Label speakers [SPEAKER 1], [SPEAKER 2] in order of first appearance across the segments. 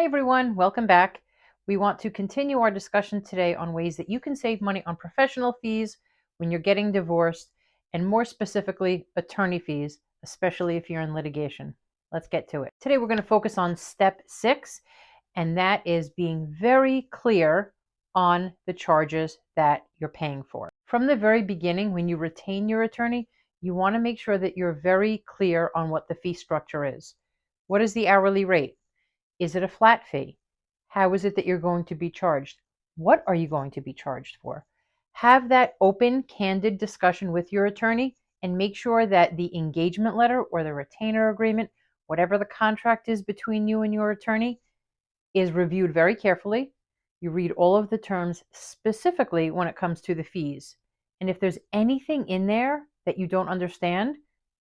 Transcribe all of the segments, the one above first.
[SPEAKER 1] everyone, welcome back. We want to continue our discussion today on ways that you can save money on professional fees when you're getting divorced, and more specifically, attorney fees, especially if you're in litigation. Let's get to it. Today we're going to focus on step 6, and that is being very clear on the charges that you're paying for. From the very beginning, when you retain your attorney, you want to make sure that you're very clear on what the fee structure is. What is the hourly rate? Is it a flat fee? How is it that you're going to be charged? What are you going to be charged for? Have that open, candid discussion with your attorney and make sure that the engagement letter or the retainer agreement, whatever the contract is between you and your attorney, is reviewed very carefully. You read all of the terms specifically when it comes to the fees. And if there's anything in there that you don't understand,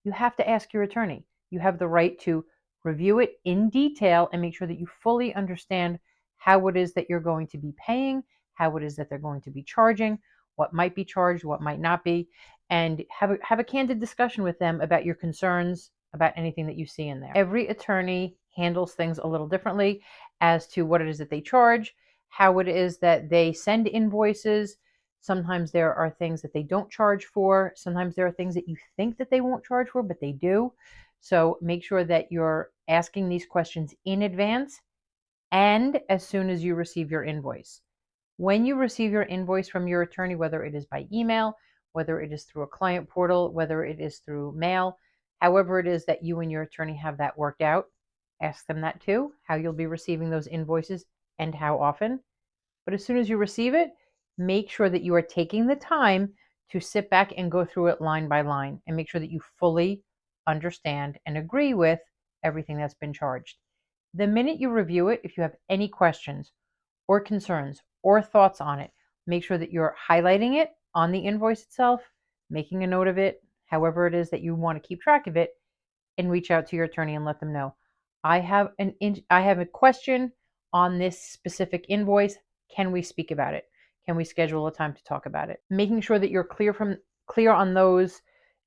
[SPEAKER 1] you have to ask your attorney. You have the right to review it in detail and make sure that you fully understand how it is that you're going to be paying, how it is that they're going to be charging, what might be charged, what might not be, and have a candid discussion with them about your concerns about anything that you see in there. Every attorney handles things a little differently as to what it is that they charge, how it is that they send invoices. Sometimes there are things that they don't charge for. Sometimes there are things that you think that they won't charge for, but they do. So make sure that you're asking these questions in advance and as soon as you receive your invoice. When you receive your invoice from your attorney, whether it is by email, whether it is through a client portal, whether it is through mail, however it is that you and your attorney have that worked out, ask them that too, how you'll be receiving those invoices and how often. But as soon as you receive it, make sure that you are taking the time to sit back and go through it line by line and make sure that you fully understand and agree with everything that's been charged. The minute you review it, if you have any questions or concerns or thoughts on it, make sure that you're highlighting it on the invoice itself, making a note of it, however it is that you want to keep track of it, and reach out to your attorney and let them know. I have a question on this specific invoice. Can we speak about it? Can we schedule a time to talk about it? Making sure that you're clear on those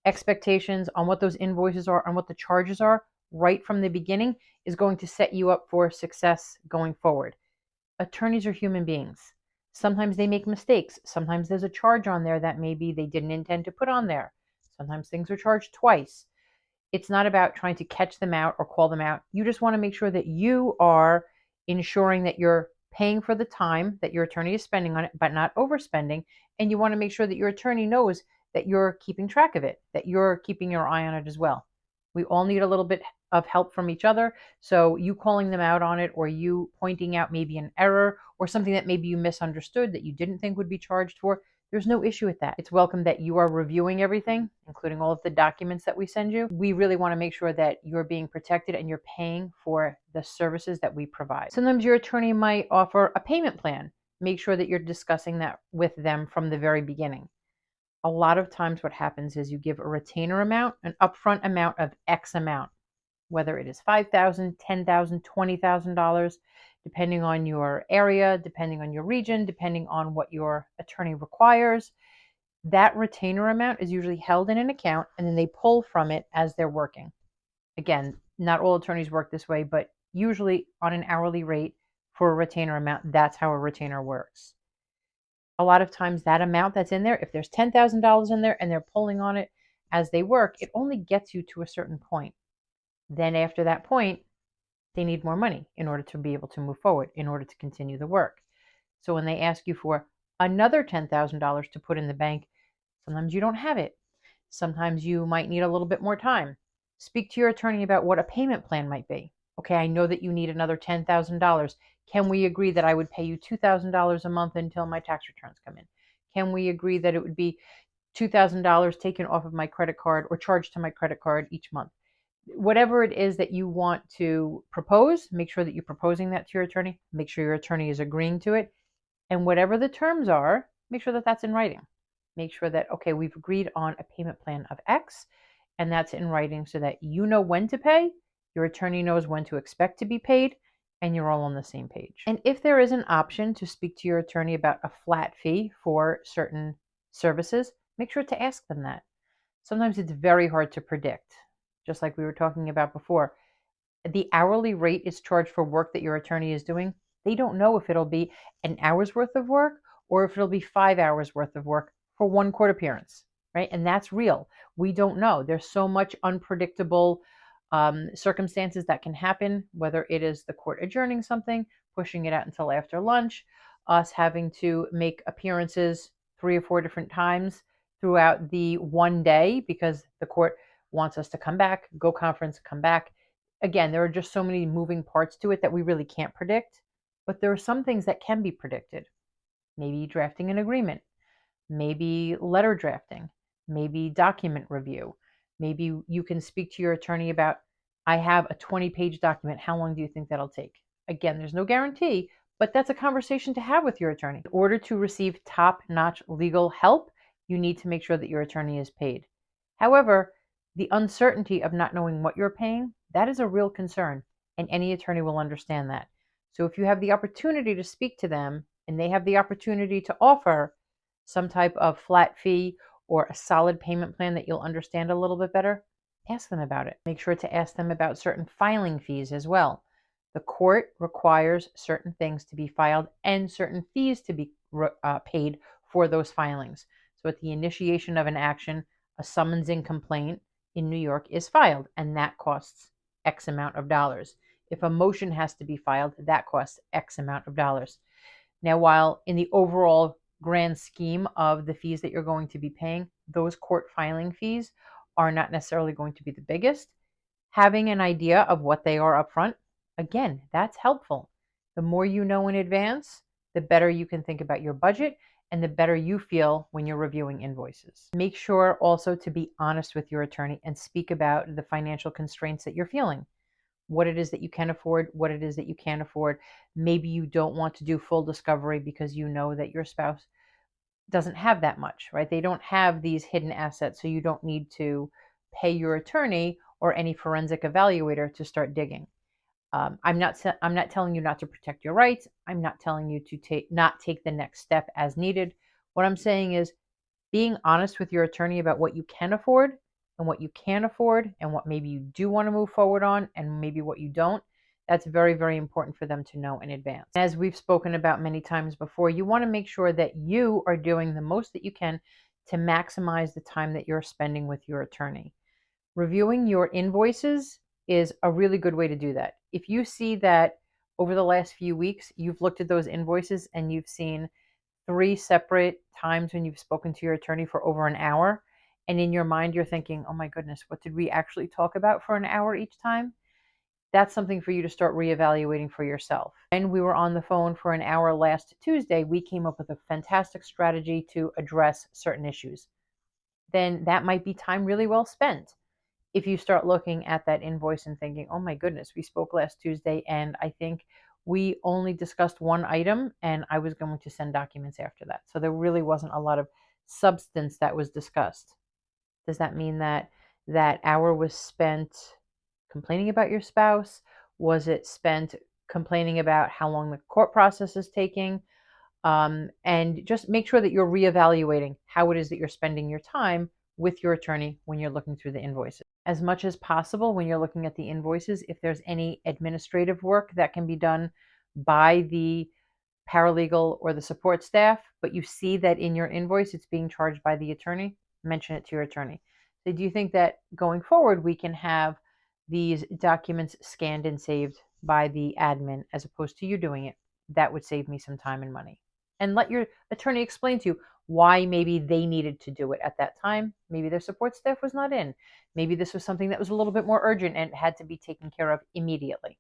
[SPEAKER 1] expectations, on what those invoices are, on what the charges are right from the beginning is going to set you up for success going forward. Attorneys are human beings. Sometimes they make mistakes. Sometimes there's a charge on there that maybe they didn't intend to put on there. Sometimes things are charged twice. It's not about trying to catch them out or call them out. You just want to make sure that you are ensuring that you're paying for the time that your attorney is spending on it, but not overspending. And you want to make sure that your attorney knows that you're keeping track of it, that you're keeping your eye on it as well. We all need a little bit of help from each other. So you calling them out on it, or you pointing out maybe an error or something that maybe you misunderstood that you didn't think would be charged for, there's no issue with that. It's welcome that you are reviewing everything, including all of the documents that we send you. We really want to make sure that you're being protected and you're paying for the services that we provide. Sometimes your attorney might offer a payment plan. Make sure that you're discussing that with them from the very beginning. A lot of times what happens is you give a retainer amount, an upfront amount of X amount, whether it is $5,000, $10,000, $20,000, depending on your area, depending on your region, depending on what your attorney requires. That retainer amount is usually held in an account and then they pull from it as they're working. Again, not all attorneys work this way, but usually on an hourly rate for a retainer amount, that's how a retainer works. A lot of times that amount that's in there, if there's $10,000 in there and they're pulling on it as they work, it only gets you to a certain point. Then after that point, they need more money in order to be able to move forward, in order to continue the work. So when they ask you for another $10,000 to put in the bank, sometimes you don't have it. Sometimes you might need a little bit more time. Speak to your attorney about what a payment plan might be. Okay, I know that you need another $10,000. Can we agree that I would pay you $2,000 a month until my tax returns come in? Can we agree that it would be $2,000 taken off of my credit card or charged to my credit card each month? Whatever it is that you want to propose, make sure that you're proposing that to your attorney. Make sure your attorney is agreeing to it. And whatever the terms are, make sure that that's in writing. Make sure that, okay, we've agreed on a payment plan of X, and that's in writing so that you know when to pay, your attorney knows when to expect to be paid, and you're all on the same page. And if there is an option to speak to your attorney about a flat fee for certain services, make sure to ask them that. Sometimes it's very hard to predict. Just like we were talking about before, The hourly rate is charged for work that your attorney is doing. They don't know if it'll be an hour's worth of work or if it'll be 5 hours worth of work for one court appearance, right? And that's real. We don't know. There's so much unpredictable circumstances that can happen, whether it is the court adjourning something, pushing it out until after lunch, us having to make appearances 3 or 4 different times throughout the one day because the court wants us to come back, go conference, come back. Again, there are just so many moving parts to it that we really can't predict, but there are some things that can be predicted. Maybe drafting an agreement, maybe letter drafting, maybe document review. Maybe you can speak to your attorney about, I have a 20-page document. How long do you think that'll take? Again, there's no guarantee, but that's a conversation to have with your attorney. In order to receive top-notch legal help, you need to make sure that your attorney is paid. However, the uncertainty of not knowing what you're paying, that is a real concern, and any attorney will understand that. So if you have the opportunity to speak to them and they have the opportunity to offer some type of flat fee or a solid payment plan that you'll understand a little bit better, ask them about it. Make sure to ask them about certain filing fees as well. The court requires certain things to be filed and certain fees to be paid for those filings. So at the initiation of an action, a summons and complaint in New York is filed, and that costs X amount of dollars. If a motion has to be filed, that costs X amount of dollars. Now, while in the overall grand scheme of the fees that you're going to be paying, those court filing fees are not necessarily going to be the biggest. Having an idea of what they are upfront, again, that's helpful. The more you know in advance, the better you can think about your budget and the better you feel when you're reviewing invoices. Make sure also to be honest with your attorney and speak about the financial constraints that you're feeling. What it is that you can afford, what it is that you can't afford. Maybe you don't want to do full discovery because you know that your spouse doesn't have that much, right? They don't have these hidden assets, so you don't need to pay your attorney or any forensic evaluator to start digging. I'm not telling you not to protect your rights. I'm not telling you to not take the next step as needed. What I'm saying is being honest with your attorney about what you can afford and what you can't afford and what maybe you do want to move forward on and maybe what you don't. That's very, very important for them to know in advance. As we've spoken about many times before, you want to make sure that you are doing the most that you can to maximize the time that you're spending with your attorney. Reviewing your invoices is a really good way to do that. If you see that over the last few weeks, you've looked at those invoices and you've seen 3 separate times when you've spoken to your attorney for over an hour, and in your mind you're thinking, oh my goodness, what did we actually talk about for an hour each time? That's something for you to start reevaluating for yourself. And we were on the phone for an hour last Tuesday. We came up with a fantastic strategy to address certain issues. Then that might be time really well spent. If you start looking at that invoice and thinking, oh my goodness, we spoke last Tuesday and I think we only discussed one item and I was going to send documents after that. So there really wasn't a lot of substance that was discussed. Does that mean that that hour was spent complaining about your spouse? Was it spent complaining about how long the court process is taking? And just make sure that you're reevaluating how it is that you're spending your time with your attorney when you're looking through the invoices. As much as possible, when you're looking at the invoices, if there's any administrative work that can be done by the paralegal or the support staff, but you see that in your invoice it's being charged by the attorney, mention it to your attorney. So do you think that going forward we can have these documents scanned and saved by the admin as opposed to you doing it? That would save me some time and money. And let your attorney explain to you why maybe they needed to do it at that time. Maybe their support staff was not in. Maybe this was something that was a little bit more urgent and had to be taken care of immediately.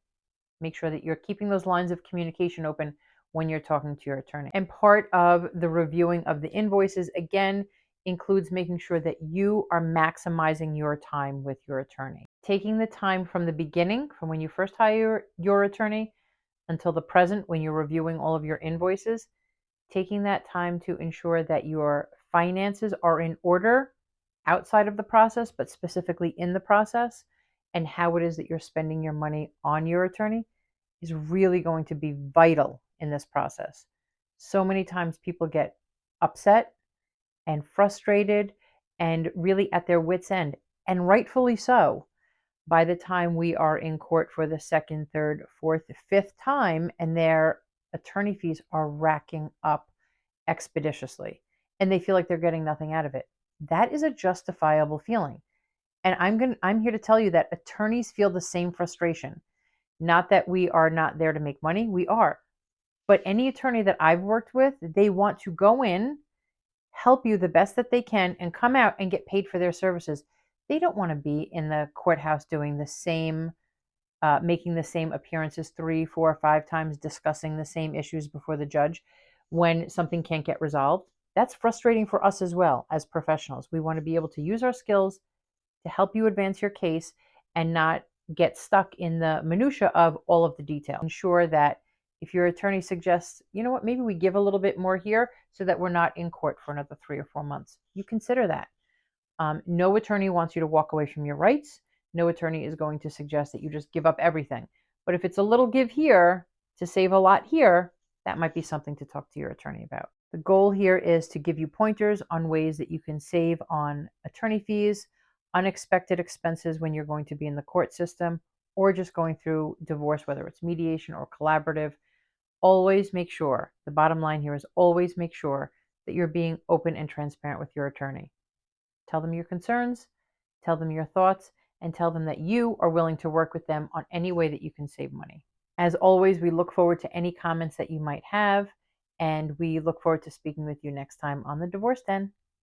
[SPEAKER 1] Make sure that you're keeping those lines of communication open when you're talking to your attorney. And part of the reviewing of the invoices, again, includes making sure that you are maximizing your time with your attorney. Taking the time from the beginning, from when you first hire your attorney, until the present when you're reviewing all of your invoices, taking that time to ensure that your finances are in order outside of the process, but specifically in the process, and how it is that you're spending your money on your attorney is really going to be vital in this process. So many times people get upset and frustrated and really at their wits' end, and rightfully so. by the time we are in court for the second, third, fourth, fifth time, and their attorney fees are racking up expeditiously and they feel like they're getting nothing out of it. That is a justifiable feeling. And I'm here to tell you that attorneys feel the same frustration. Not that we are not there to make money, we are. But any attorney that I've worked with, they want to go in, help you the best that they can, and come out and get paid for their services. They don't want to be in the courthouse doing the same, making the same appearances 3, 4, 5 times, discussing the same issues before the judge when something can't get resolved. That's frustrating for us as well as professionals. We want to be able to use our skills to help you advance your case and not get stuck in the minutia of all of the detail. Ensure that if your attorney suggests, you know what, maybe we give a little bit more here so that we're not in court for another 3 or 4 months, you consider that. No attorney wants you to walk away from your rights. No attorney is going to suggest that you just give up everything. But if it's a little give here to save a lot here, that might be something to talk to your attorney about. The goal here is to give you pointers on ways that you can save on attorney fees, unexpected expenses when you're going to be in the court system, or just going through divorce, whether it's mediation or collaborative. Always make sure, the bottom line here is always make sure that you're being open and transparent with your attorney. Tell them your concerns, tell them your thoughts, and tell them that you are willing to work with them on any way that you can save money. As always, we look forward to any comments that you might have, and we look forward to speaking with you next time on the Divorce Den.